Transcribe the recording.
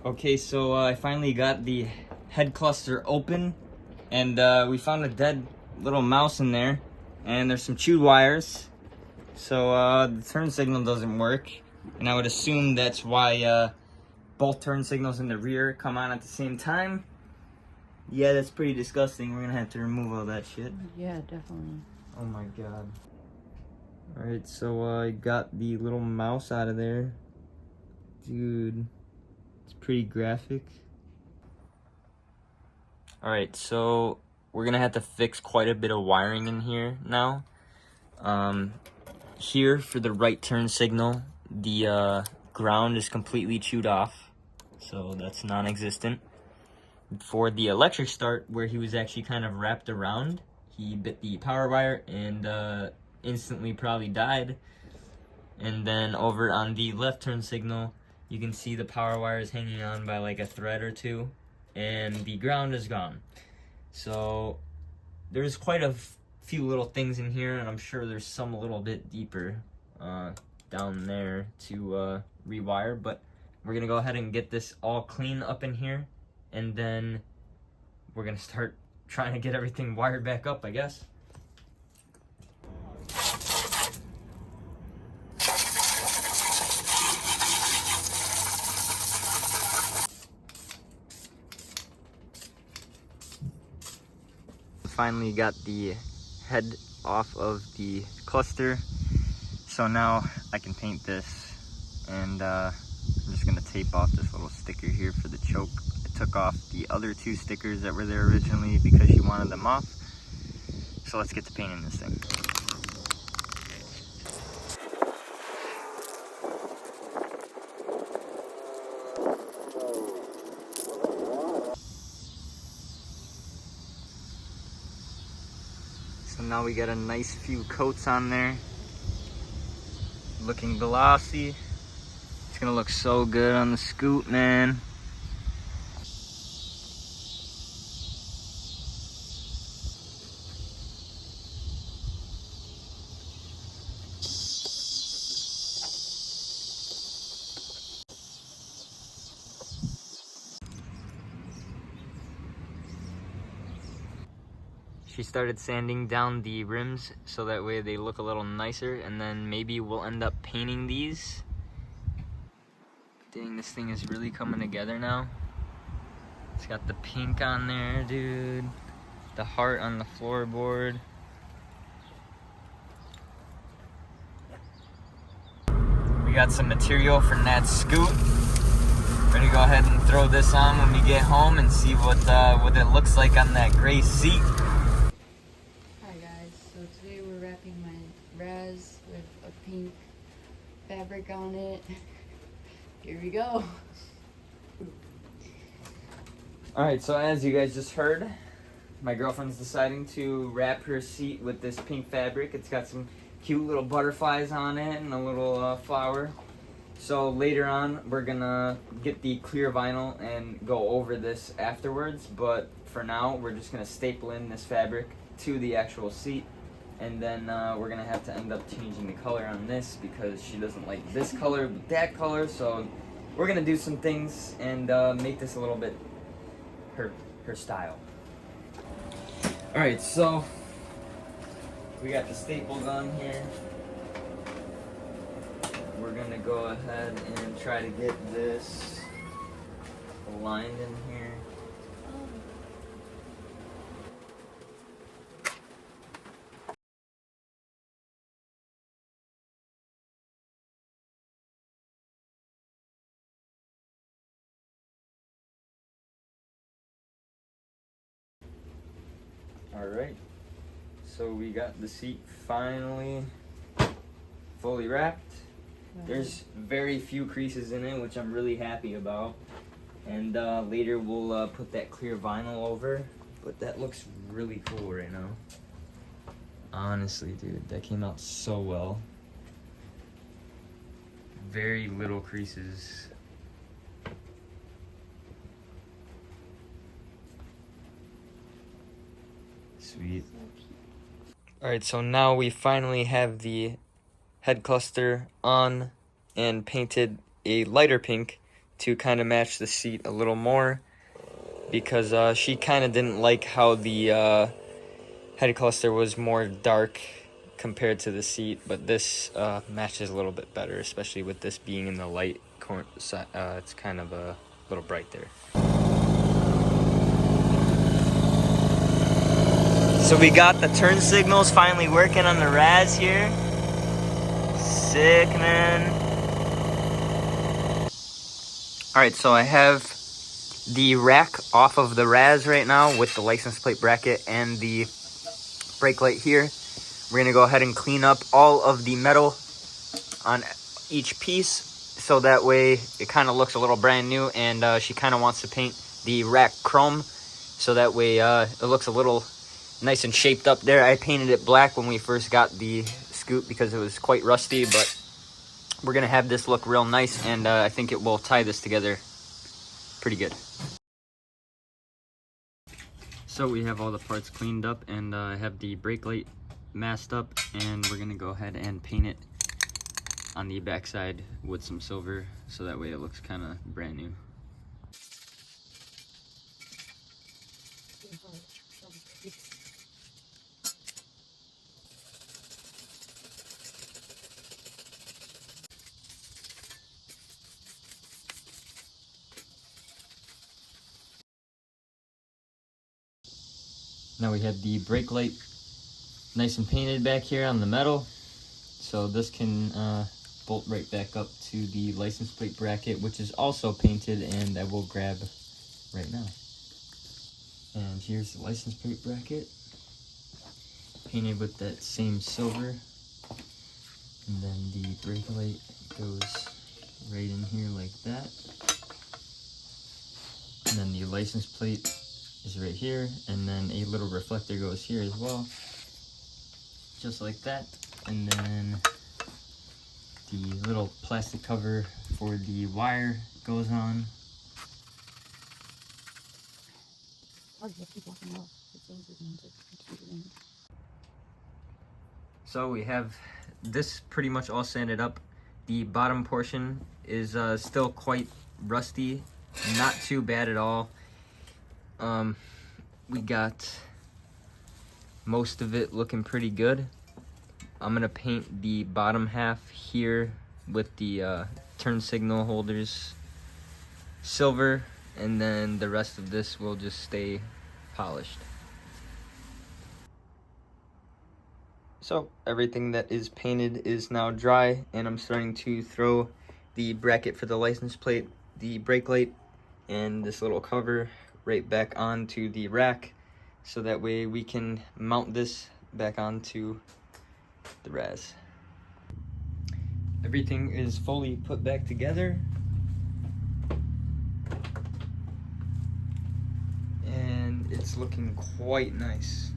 Okay, so I finally got the head cluster open, and we found a dead little mouse in there, and there's some chewed wires. So the turn signal doesn't work, and I would assume that's why both turn signals in the rear come on at the same time. Yeah, that's pretty disgusting. We're gonna have to remove all that shit. Yeah, definitely. Oh my god. Alright, so I got the little mouse out of there. Dude, it's pretty graphic. Alright, so we're gonna have to fix quite a bit of wiring in here now. Here for the right turn signal, the ground is completely chewed off, so that's non-existent. For the electric start, where he was actually kind of wrapped around, he bit the power wire and instantly probably died. And then over on the left turn signal, you can see the power wire is hanging on by like a thread or two, and the ground is gone. So there's quite a few little things in here, and I'm sure there's some a little bit deeper down there to rewire, but we're gonna go ahead and get this all clean up in here, and then we're gonna start trying to get everything wired back up, I guess. Finally got the head off of the cluster, so now I can paint this, and I'm just gonna tape off this little sticker here for the choke. I took off the other two stickers that were there originally because she wanted them off, so let's get to painting this thing. So now we got a nice few coats on there, looking glossy. It's gonna look so good on the scoot, man. She started sanding down the rims so that way they look a little nicer, and then maybe we'll end up painting these. Dang, this thing is really coming together now. It's got the pink on there, dude. The heart on the floorboard. We got some material for Nat's scoot. Ready to go ahead and throw this on when we get home and see what it looks like on that gray seat. Hi guys, so today we're wrapping my Razz with a pink fabric on it. Here we go. Alright, so as you guys just heard, my girlfriend's deciding to wrap her seat with this pink fabric. It's got some cute little butterflies on it and a little flower. So later on, we're gonna get the clear vinyl and go over this afterwards, but for now, we're just gonna staple in this fabric to the actual seat, and then we're gonna have to end up changing the color on this because she doesn't like this color but that color, so we're gonna do some things and make this a little bit her style. Alright, so we got the staple gun here. We're gonna go ahead and try to get this aligned in here. Alright, so we got the seat finally fully wrapped. There's very few creases in it, which I'm really happy about. And later we'll put that clear vinyl over, but that looks really cool right now. Honestly, dude, that came out so well. Very little creases. Sweet. Alright, so now we finally have the head cluster on and painted a lighter pink to kind of match the seat a little more, because she kind of didn't like how the head cluster was more dark compared to the seat, but this matches a little bit better, especially with this being in the light corner. It's kind of a little bright there. So we got the turn signals finally working on the Razz here. Sick, man. Alright, so I have the rack off of the Razz right now with the license plate bracket and the brake light here. We're gonna go ahead and clean up all of the metal on each piece, so that way it kind of looks a little brand new. And she kind of wants to paint the rack chrome, so that way it looks a little nice and shaped up there. I painted it black when we first got the scoop because it was quite rusty, but we're gonna have this look real nice, and I think it will tie this together pretty good. So we have all the parts cleaned up, and I have the brake light masked up, and we're gonna go ahead and paint it on the backside with some silver, so that way it looks kind of brand new. Now we have the brake light nice and painted back here on the metal, so this can bolt right back up to the license plate bracket, which is also painted, and I will grab right now. And here's the license plate bracket, painted with that same silver, and then the brake light goes right in here like that, and then the license plate is right here, and then a little reflector goes here as well, just like that. And then the little plastic cover for the wire goes on. So we have this pretty much all sanded up. The bottom portion is still quite rusty, not too bad at all. We got most of it looking pretty good. I'm gonna paint the bottom half here with the turn signal holders silver, and then the rest of this will just stay polished. So everything that is painted is now dry, and I'm starting to throw the bracket for the license plate, the brake light, and this little cover right back onto the rack, so that way we can mount this back onto the Razz. Everything is fully put back together, and it's looking quite nice.